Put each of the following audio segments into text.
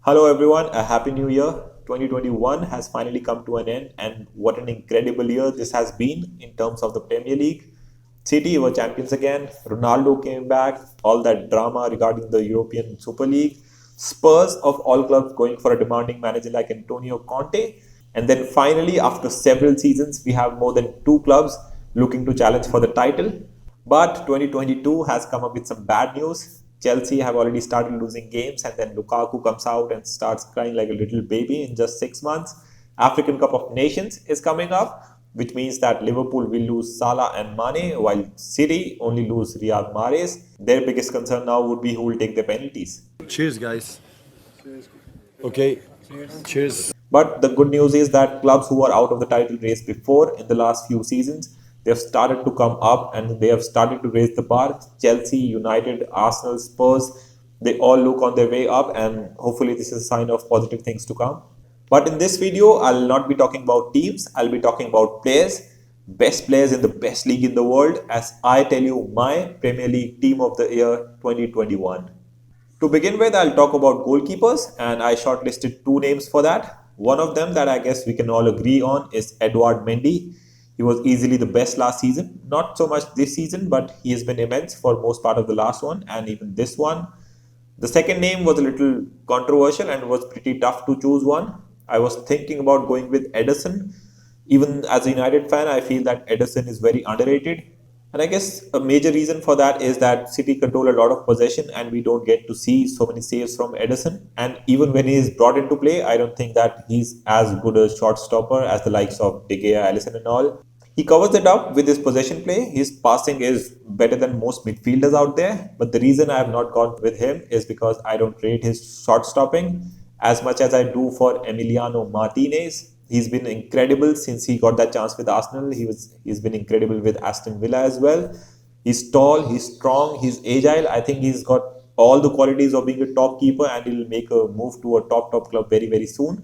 Hello everyone, a happy new year. 2021 has finally come to an end, and what an incredible year this has been in terms of the Premier League. City were champions again, Ronaldo came back, all that drama regarding the European Super League. Spurs of all clubs going for a demanding manager like Antonio Conte. And then finally, after several seasons, we have more than two clubs looking to challenge for the title. But 2022 has come up with some bad news. Chelsea have already started losing games, and then Lukaku comes out and starts crying like a little baby in just 6 months. African Cup of Nations is coming up, which means that Liverpool will lose Salah and Mane, while City only lose Riyad Mahrez. Their biggest concern now would be who will take the penalties. Cheers, guys. Okay. Cheers. But the good news is that clubs who are out of the title race before in the last few seasons, they have started to come up and they have started to raise the bar. Chelsea, United, Arsenal, Spurs, they all look on their way up, and hopefully this is a sign of positive things to come. But in this video, I'll not be talking about teams, I'll be talking about players, best players in the best league in the world, as I tell you my Premier League Team of the Year 2021. To begin with, I'll talk about goalkeepers, and I shortlisted two names for that. One of them that I guess we can all agree on is Edouard Mendy. He was easily the best last season. Not so much this season, but he has been immense for most part of the last one and even this one. The second name was a little controversial and was pretty tough to choose one. I was thinking about going with Ederson. Even as a United fan, I feel that Ederson is very underrated. And I guess a major reason for that is that City control a lot of possession and we don't get to see so many saves from Ederson. And even when he is brought into play, I don't think that he's as good a shot stopper as the likes of De Gea, Alisson and all. He covers it up with his possession play. His passing is better than most midfielders out there. But the reason I have not gone with him is because I don't rate his shot stopping as much as I do for Emiliano Martinez. He's been incredible since he got that chance with Arsenal. He's been incredible with Aston Villa as well. He's tall, he's strong, he's agile. I think he's got all the qualities of being a top keeper, and he'll make a move to a top club very soon.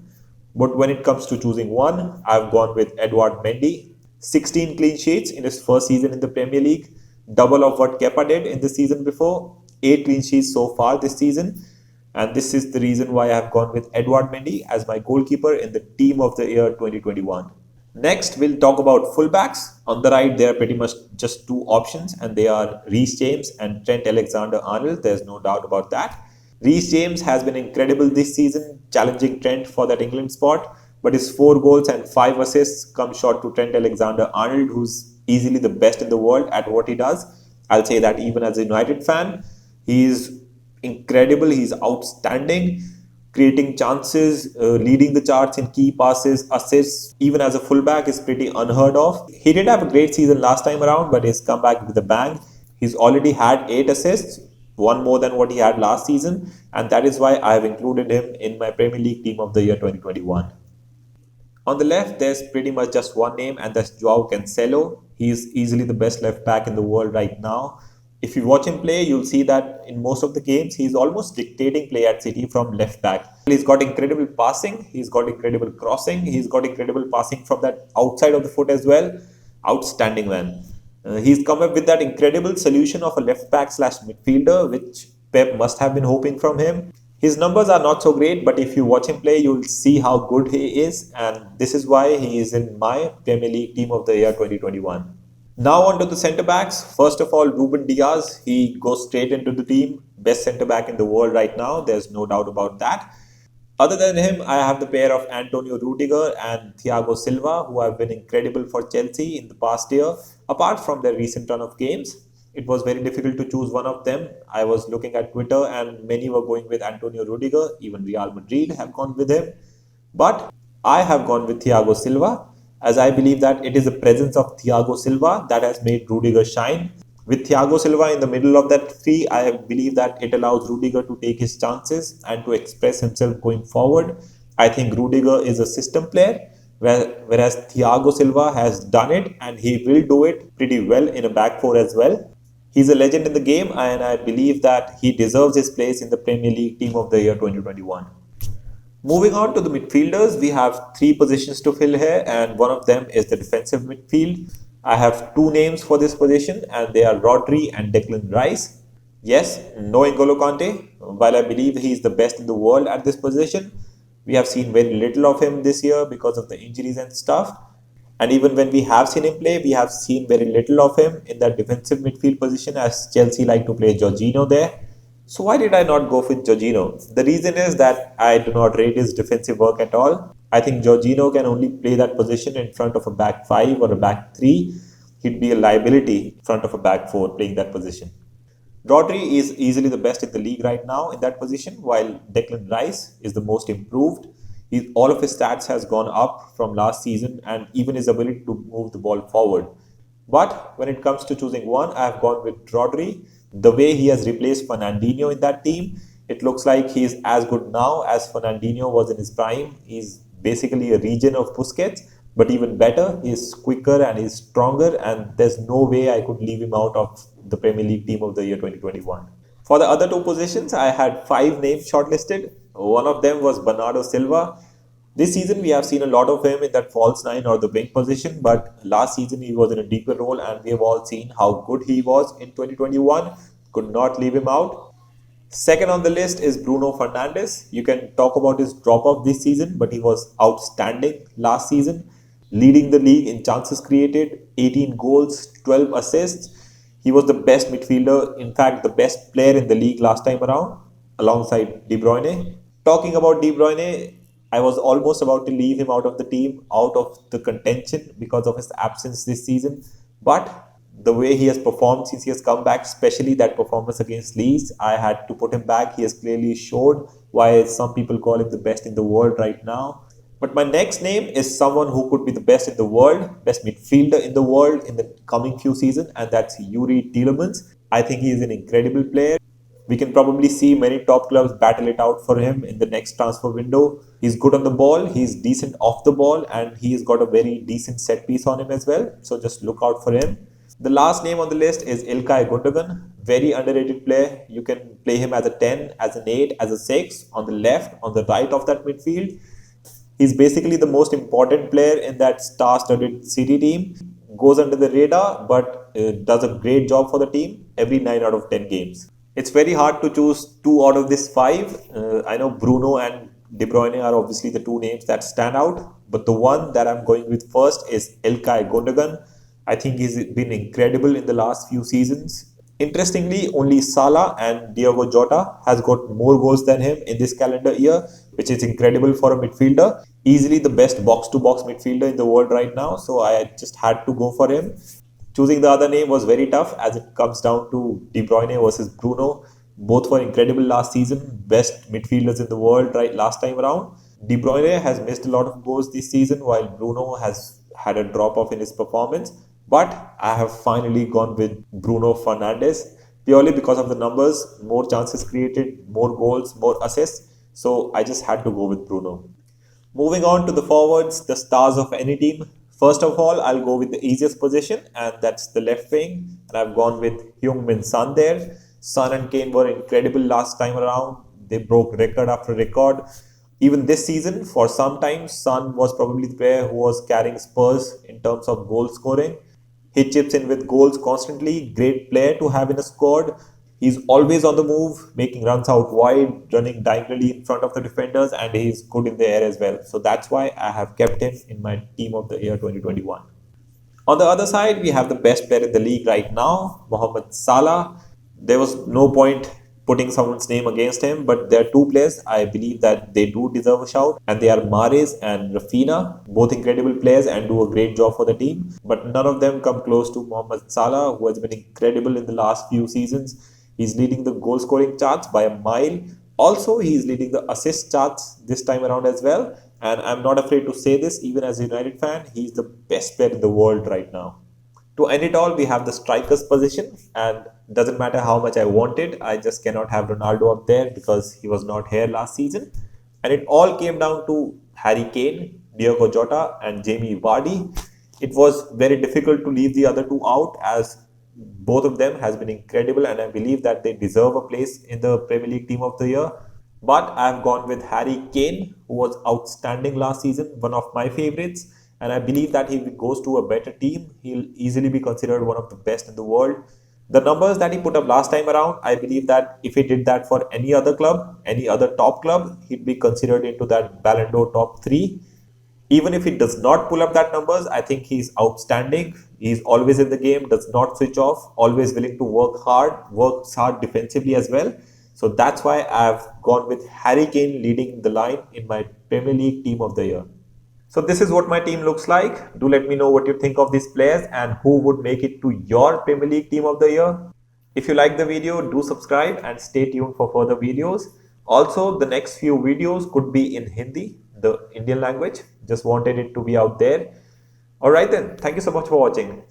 But when it comes to choosing one, I've gone with Edouard Mendy. 16 clean sheets in his first season in the Premier League, double of what Kepa did in the season before. 8 clean sheets so far this season. And this is the reason why I have gone with Edouard Mendy as my goalkeeper in the Team of the Year 2021. Next, we'll talk about fullbacks. On the right, there are pretty much just two options, and they are Reece James and Trent Alexander-Arnold. There's no doubt about that. Reece James has been incredible this season, challenging Trent for that England spot, but his 4 goals and 5 assists come short to Trent Alexander-Arnold, who's easily the best in the world at what he does. I'll say that even as a United fan, he's incredible, he's outstanding, creating chances, leading the charts in key passes, assists, even as a fullback is pretty unheard of. He did have a great season last time around, but he's come back with a bang. He's already had 8 assists, one more than what he had last season, and that is why I have included him in my Premier League Team of the Year 2021. On the left, there's pretty much just one name, and that's Joao Cancelo. He is easily the best left back in the world right now. If you watch him play, you'll see that in most of the games, he's almost dictating play at City from left back. He's got incredible passing, he's got incredible crossing, he's got incredible passing from that outside of the foot as well. Outstanding, man. He's come up with that incredible solution of a left back slash midfielder, which Pep must have been hoping from him. His numbers are not so great, but if you watch him play, you'll see how good he is, and this is why he is in my Premier League Team of the Year 2021. Now on to the centre backs. First of all, Ruben Diaz. He goes straight into the team. Best centre back in the world right now. There's no doubt about that. Other than him, I have the pair of Antonio Rudiger and Thiago Silva, who have been incredible for Chelsea in the past year. Apart from their recent run of games, it was very difficult to choose one of them. I was looking at Twitter and many were going with Antonio Rudiger. Even Real Madrid have gone with him. But I have gone with Thiago Silva, as I believe that it is the presence of Thiago Silva that has made Rudiger shine. With Thiago Silva in the middle of that three, I believe that it allows Rudiger to take his chances and to express himself going forward. I think Rudiger is a system player, whereas Thiago Silva has done it and he will do it pretty well in a back four as well. He's a legend in the game, and I believe that he deserves his place in the Premier League Team of the Year 2021. Moving on to the midfielders, we have 3 positions to fill here, and one of them is the defensive midfield. I have 2 names for this position, and they are Rodri and Declan Rice. Yes, no N'Golo Kante. While I believe he is the best in the world at this position, we have seen very little of him this year because of the injuries and stuff. And even when we have seen him play, we have seen very little of him in that defensive midfield position as Chelsea like to play Jorginho there. So why did I not go with Jorginho? The reason is that I do not rate his defensive work at all. I think Jorginho can only play that position in front of a back five or a back three. He'd be a liability in front of a back four playing that position. Rodri is easily the best in the league right now in that position, while Declan Rice is the most improved. All of his stats has gone up from last season and even his ability to move the ball forward. But when it comes to choosing one, I have gone with Rodri. The way he has replaced Fernandinho in that team, it looks like he is as good now as Fernandinho was in his prime. He's basically a region of Busquets, but even better, he's quicker and he's stronger, and there's no way I could leave him out of the Premier League team of the year 2021. For the other two positions, I had five names shortlisted. One of them was Bernardo Silva. This season, we have seen a lot of him in that false nine or the wing position, but last season he was in a deeper role, and we have all seen how good he was in 2021. Could not leave him out. Second on the list is Bruno Fernandes. You can talk about his drop off this season, but he was outstanding last season, leading the league in chances created, 18 goals, 12 assists. He was the best midfielder, in fact, the best player in the league last time around, alongside De Bruyne. Talking about De Bruyne, I was almost about to leave him out of the team, out of the contention because of his absence this season. But the way he has performed since he has come back, especially that performance against Leeds, I had to put him back. He has clearly showed why some people call him the best in the world right now. But my next name is someone who could be the best in the world, best midfielder in the world in the coming few seasons, and that's Yuri Tielemans. I think he is an incredible player. We can probably see many top clubs battle it out for him in the next transfer window. He's good on the ball, he's decent off the ball, and he's got a very decent set piece on him as well. So just look out for him. The last name on the list is Ilkay Gundogan, very underrated player. You can play him as a 10, as an 8, as a 6, on the left, on the right of that midfield. He's basically the most important player in that star-studded City team. Goes under the radar, but does a great job for the team every 9 out of 10 games. It's very hard to choose two out of this five. I know Bruno and De Bruyne are obviously the two names that stand out, but the one that I'm going with first is Ilkay Gundogan. I think he's been incredible in the last few seasons. Interestingly, only Salah and Diogo Jota has got more goals than him in this calendar year, which is incredible for a midfielder. Easily the best box-to-box midfielder in the world right now, so I just had to go for him. Choosing the other name was very tough as it comes down to De Bruyne versus Bruno. Both were incredible last season, best midfielders in the world right last time around. De Bruyne has missed a lot of goals this season while Bruno has had a drop off in his performance. But I have finally gone with Bruno Fernandes purely because of the numbers, more chances created, more goals, more assists. So I just had to go with Bruno. Moving on to the forwards, the stars of any team. First of all, I'll go with the easiest position, and that's the left wing. And I've gone with Heung-min Son there. Son and Kane were incredible last time around. They broke record after record. Even this season, for some time, Son was probably the player who was carrying Spurs in terms of goal scoring. He chips in with goals constantly. Great player to have in a squad. He's always on the move, making runs out wide, running diagonally in front of the defenders, and he's good in the air as well. So that's why I have kept him in my team of the year 2021. On the other side, we have the best player in the league right now, Mohamed Salah. There was no point putting someone's name against him, but there are two players I believe that they do deserve a shout, and they are Mahrez and Rafinha, both incredible players and do a great job for the team. But none of them come close to Mohamed Salah, who has been incredible in the last few seasons. He's leading the goal scoring charts by a mile. Also, he's leading the assist charts this time around as well. And I'm not afraid to say this, even as a United fan, he's the best player in the world right now. To end it all, we have the strikers position, and doesn't matter how much I wanted, I just cannot have Ronaldo up there because he was not here last season. And it all came down to Harry Kane, Diogo Jota, and Jamie Vardy. It was very difficult to leave the other two out as both of them has been incredible, and I believe that they deserve a place in the Premier League Team of the Year. But I've gone with Harry Kane, who was outstanding last season, one of my favorites. And I believe that if he goes to a better team, he'll easily be considered one of the best in the world. The numbers that he put up last time around, I believe that if he did that for any other club, any other top club, he'd be considered into that Ballon d'Or top three. Even if he does not pull up that numbers, I think he's outstanding. He's always in the game, does not switch off, always willing to work hard, works hard defensively as well. So that's why I've gone with Harry Kane leading the line in my Premier League team of the year. So this is what my team looks like. Do let me know what you think of these players and who would make it to your Premier League team of the year. If you like the video, do subscribe and stay tuned for further videos. Also, the next few videos could be in Hindi, the Indian language. Just wanted it to be out there. Alright then, thank you so much for watching.